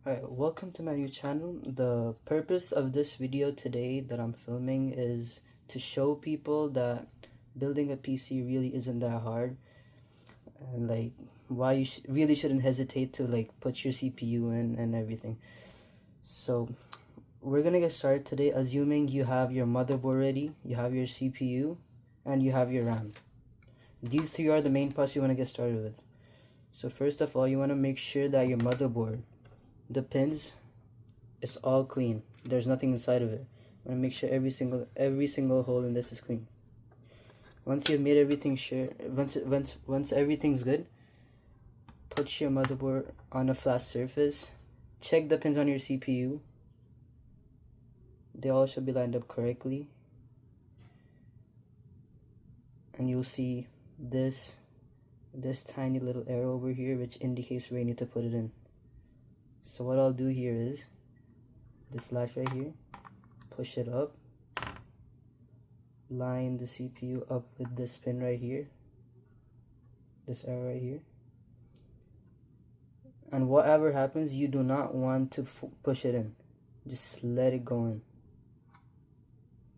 Alright, welcome to my new channel. The purpose of this video today that I'm filming is to show people that building a PC really isn't that hard, and like why you really shouldn't hesitate to like put your CPU in and everything. So we're gonna get started today, assuming you have your motherboard ready, you have your CPU, and you have your RAM. These three are the main parts you want to get started with. So first of all, you want to make sure that your motherboard, the pins, it's all clean. There's nothing inside of it. I want to make sure every single hole in this is clean. Once you've made everything sure, once everything's good, put your motherboard on a flat surface. Check the pins on your CPU. They all should be lined up correctly. And you'll see this tiny little arrow over here, which indicates where you need to put it in. So what I'll do here is this latch right here, push it up, line the CPU up with this pin right here, this arrow right here, and whatever happens, you do not want to push it in. Just let it go in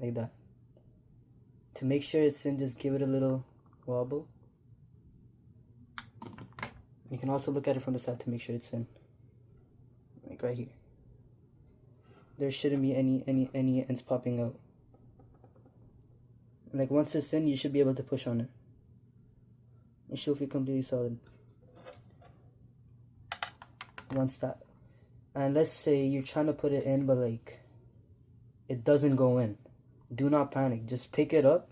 like that. To make sure it's in, just give it a little wobble. You can also look at it from the side to make sure it's in, like right here. There shouldn't be any ends popping out. And like once it's in, you should be able to push on it. It should feel completely solid. Once that, and let's say you're trying to put it in, but like it doesn't go in. Do not panic. Just pick it up,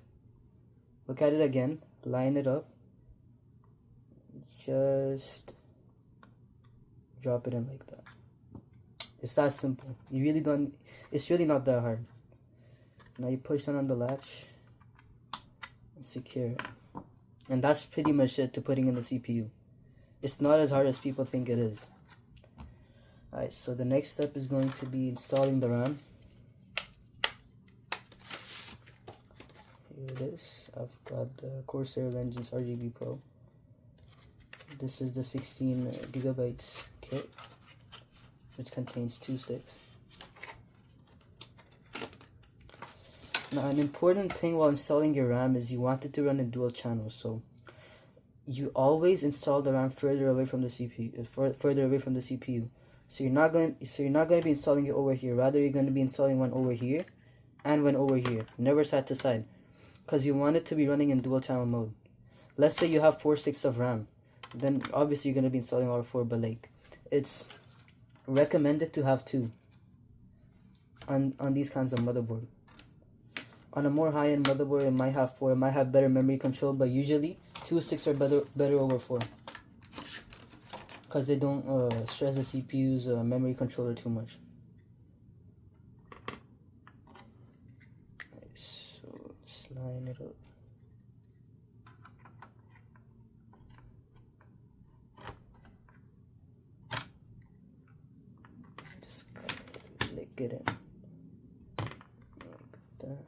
look at it again, line it up, just drop it in like that. It's that simple. You really don't, it's really not that hard. Now you push down on the latch and secure it. And that's pretty much it to putting in the CPU. It's not as hard as people think it is. Alright, so the next step is going to be installing the RAM. Here it is. I've got the Corsair Vengeance RGB Pro. This is the 16 gigabytes kit, which contains 2 sticks. Now, an important thing while installing your RAM is you want it to run in dual channels. So you always install the RAM further away from the CPU, further away from the CPU. So you're not going to be installing it over here. Rather, you're going to be installing one over here and one over here, never side to side, because you want it to be running in dual channel mode. Let's say you have 4 sticks of RAM, then obviously you're going to be installing all 4, but like it's recommended to have 2 on these kinds of motherboard. On a more high-end motherboard, it might have 4. It might have better memory control, but usually 2 sticks are better over 4, because they don't stress the CPU's memory controller too much. Right, so let's line it up. Just click it in like that.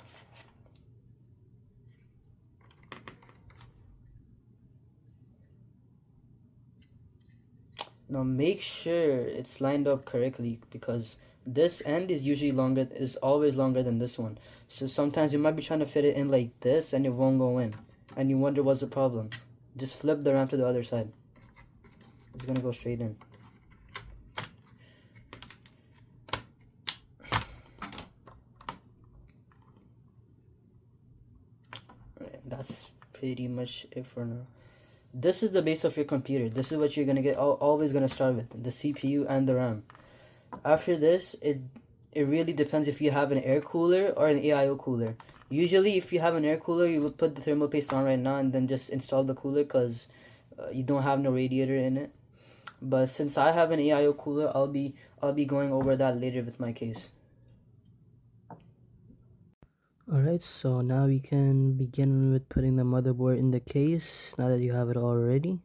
Now make sure it's lined up correctly, because this end is always longer than this one. So sometimes you might be trying to fit it in like this and it won't go in, and you wonder what's the problem. Just flip the RAM to the other side. It's gonna go straight in. Right, that's pretty much it for now. This is the base of your computer. This is what you're gonna get. Always gonna start with the CPU and the RAM. After this, it really depends if you have an air cooler or an AIO cooler. Usually, if you have an air cooler, you would put the thermal paste on right now and then just install the cooler, because you don't have no radiator in it. But since I have an AIO cooler, I'll be going over that later with my case. Alright, so now we can begin with putting the motherboard in the case, now that you have it all ready.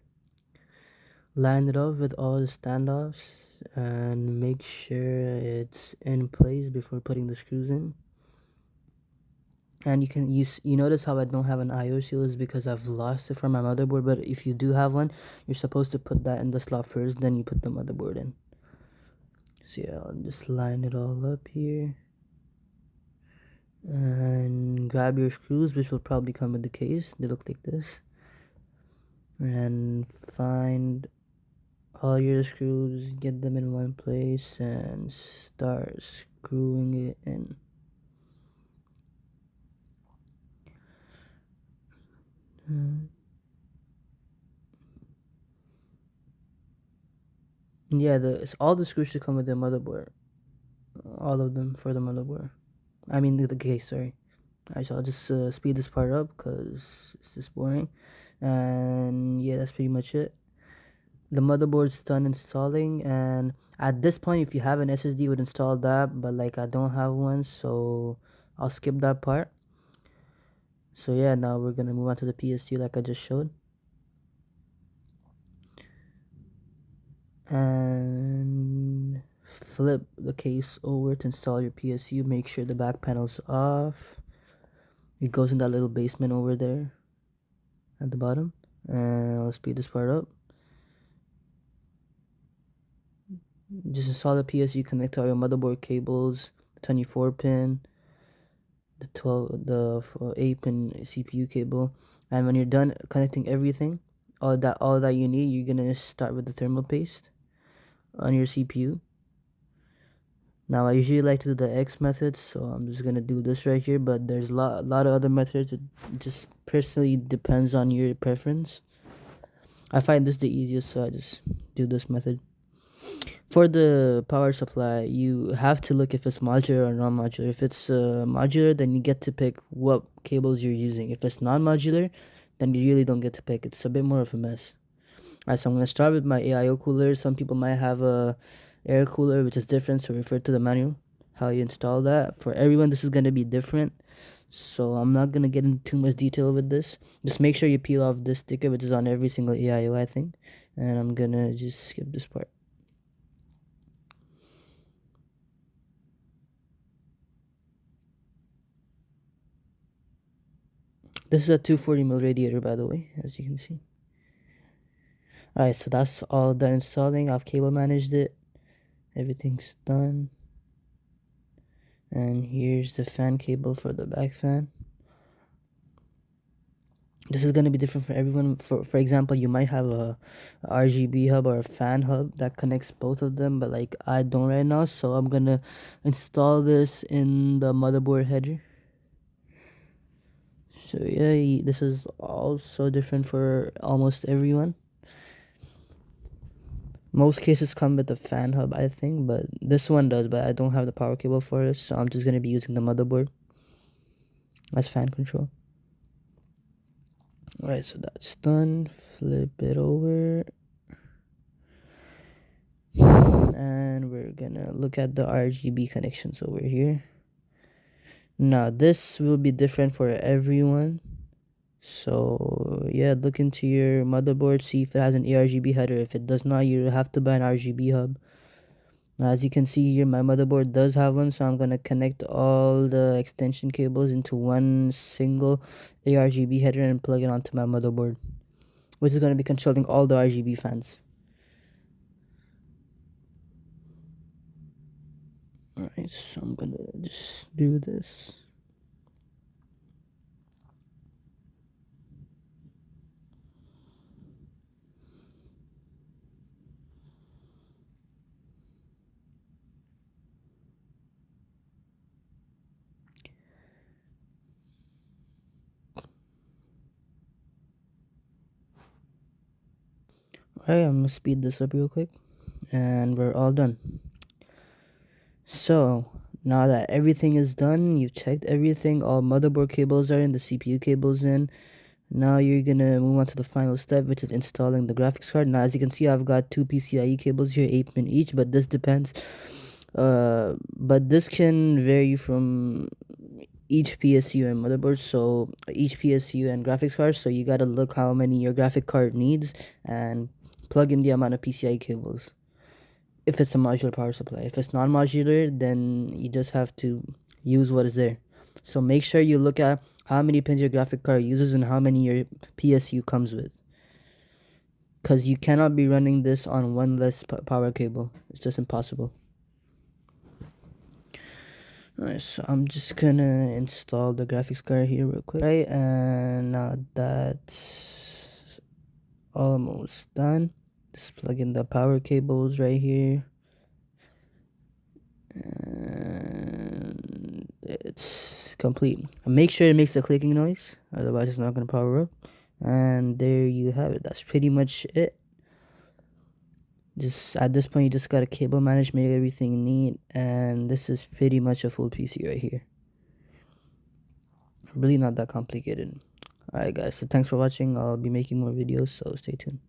Line it up with all the standoffs and make sure it's in place before putting the screws in. And you notice how I don't have an IO seal is because I've lost it from my motherboard, but if you do have one, you're supposed to put that in the slot first, then you put the motherboard in. So yeah, I'll just line it all up here. And grab your screws, which will probably come with the case. They look like this. And find all your screws, get them in one place, and start screwing it in. Yeah, all the screws should come with the motherboard. All of them for the motherboard. I mean the case, sorry. Alright, so I'll just speed this part up because it's just boring. And yeah, that's pretty much it. The motherboard's done installing, and at this point, if you have an SSD, would install that, but like I don't have one, so I'll skip that part. So yeah, now we're gonna move on to the PSU like I just showed. And flip the case over to install your PSU. Make sure the back panel's off. It goes in that little basement over there at the bottom. And I'll speed this part up. Just install the PSU, connect all your motherboard cables, the 24 pin, the 8 pin CPU cable. And when you're done connecting everything, all that you need, you're gonna start with the thermal paste on your CPU. Now I usually like to do the X method, so I'm just gonna do this right here, but there's a lot of other methods. It just personally depends on your preference. I find this the easiest, so I just do this method. For the power supply, you have to look if it's modular or non-modular. If it's modular, then you get to pick what cables you're using. If it's non-modular, then you really don't get to pick. It's a bit more of a mess. Alright, so I'm gonna start with my AIO cooler. Some people might have a air cooler, which is different, so refer to the manual how you install that. For everyone, this is gonna be different, so I'm not gonna get into too much detail with this. Just make sure you peel off this sticker, which is on every single AIO, I think, and I'm gonna just skip this part. This is a 240mm radiator, by the way, as you can see. Alright, so that's all done installing. I've cable managed it. Everything's done. And here's the fan cable for the back fan. This is going to be different for everyone. For example, you might have a RGB hub or a fan hub that connects both of them, but like I don't right now, so I'm going to install this in the motherboard header. So yeah, this is also different for almost everyone. Most cases come with the fan hub, I think, but this one does, but I don't have the power cable for it, so I'm just going to be using the motherboard as fan control. Alright, so that's done. Flip it over. And we're gonna look at the RGB connections over here. Now, this will be different for everyone. So, yeah, look into your motherboard, see if it has an ARGB header. If it does not, you have to buy an RGB hub. Now, as you can see here, my motherboard does have one, so I'm gonna connect all the extension cables into one single ARGB header and plug it onto my motherboard, which is gonna be controlling all the RGB fans. Alright, so I'm gonna just do this. Alright, I'm gonna speed this up real quick, and we're all done. So, now that everything is done, you've checked everything, all motherboard cables are in, the CPU cables in. Now you're gonna move on to the final step, which is installing the graphics card. Now, as you can see, I've got two PCIe cables here, 8 pin each, but this depends. But this can vary from each PSU and motherboard, so each PSU and graphics card, so you gotta look how many your graphic card needs and plug in the amount of PCIe cables if it's a modular power supply. If it's non-modular, then you just have to use what is there. So make sure you look at how many pins your graphic card uses and how many your PSU comes with, because you cannot be running this on one less power cable. It's just impossible. Alright, so I'm just gonna install the graphics card here real quick. Right, and now that's almost done. Just plug in the power cables right here. And it's complete. Make sure it makes the clicking noise, otherwise it's not gonna power up. And there you have it. That's pretty much it. Just at this point, you just gotta cable manage, make everything neat, and this is pretty much a full PC right here. Really not that complicated. Alright guys, so thanks for watching. I'll be making more videos, so stay tuned.